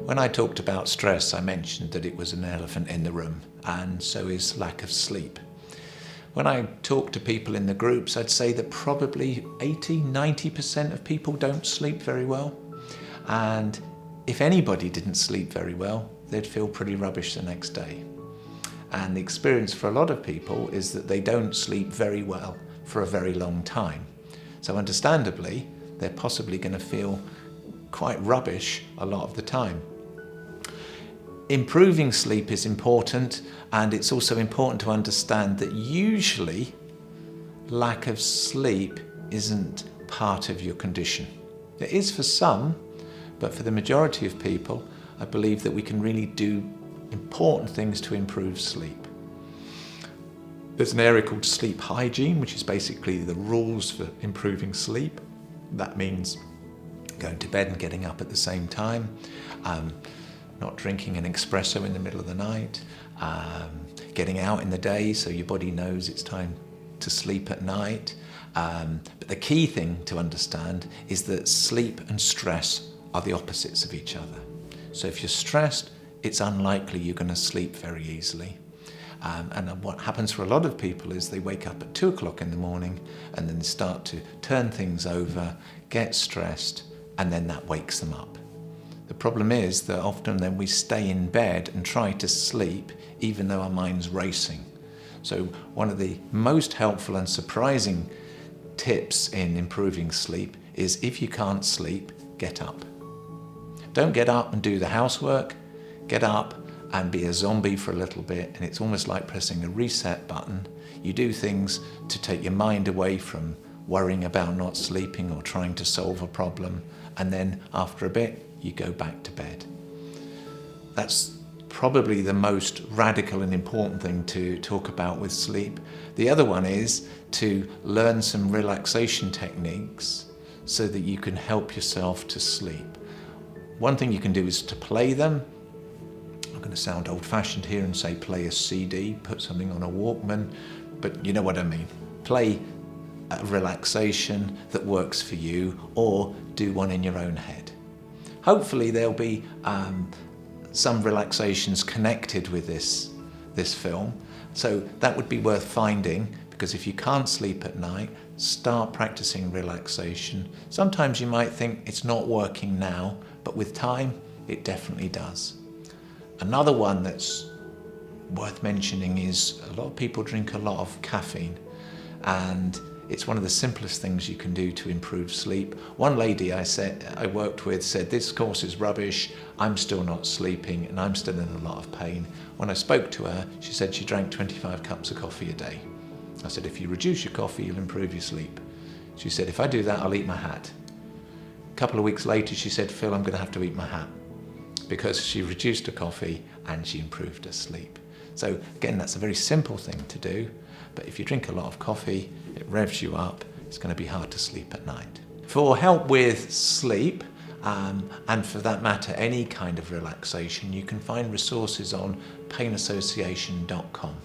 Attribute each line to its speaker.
Speaker 1: When I talked about stress, I mentioned that it was an elephant in the room, and so is lack of sleep. When I talk to people in the groups, I'd say that probably 80–90% of people don't sleep very well. And if anybody didn't sleep very well, they'd feel pretty rubbish the next day. And the experience for a lot of people is that they don't sleep very well for a very long time. So understandably, they're possibly going to feel quite rubbish a lot of the time. Improving sleep is important, and it's also important to understand that usually lack of sleep isn't part of your condition. It is for some, but for the majority of people, I believe that we can really do important things to improve sleep. There's an area called sleep hygiene, which is basically the rules for improving sleep. That means going to bed and getting up at the same time, not drinking an espresso in the middle of the night, getting out in the day so your body knows it's time to sleep at night. But the key thing to understand is that sleep and stress are the opposites of each other. So if you're stressed, it's unlikely you're going to sleep very easily. And what happens for a lot of people is they wake up at 2 o'clock in the morning and then start to turn things over, get stressed, and then that wakes them up. The problem is that often then we stay in bed and try to sleep even though our mind's racing. So one of the most helpful and surprising tips in improving sleep is if you can't sleep, get up. Don't get up and do the housework. Get up and be a zombie for a little bit, and it's almost like pressing a reset button. You do things to take your mind away from worrying about not sleeping or trying to solve a problem, and then after a bit, you go back to bed. That's probably the most radical and important thing to talk about with sleep. The other one is to learn some relaxation techniques so that you can help yourself to sleep. One thing you can do is to play them. I'm going to sound old-fashioned here and say play a CD, put something on a Walkman, but you know what I mean. Play a relaxation that works for you, or do one in your own head. Hopefully there'll be some relaxations connected with this film, so that would be worth finding, because if you can't sleep at night, start practicing relaxation. Sometimes you might think it's not working now, but with time it definitely does. Another one that's worth mentioning is a lot of people drink a lot of caffeine, and it's one of the simplest things you can do to improve sleep. One lady I worked with said, "This course is rubbish, I'm still not sleeping and I'm still in a lot of pain." When I spoke to her, she said she drank 25 cups of coffee a day. I said, "If you reduce your coffee, you'll improve your sleep." She said, "If I do that, I'll eat my hat." A couple of weeks later, she said, "Phil, I'm going to have to eat my hat," because she reduced her coffee and she improved her sleep. So again, that's a very simple thing to do, but if you drink a lot of coffee, it revs you up, it's going to be hard to sleep at night. For help with sleep, and for that matter, any kind of relaxation, you can find resources on painassociation.com.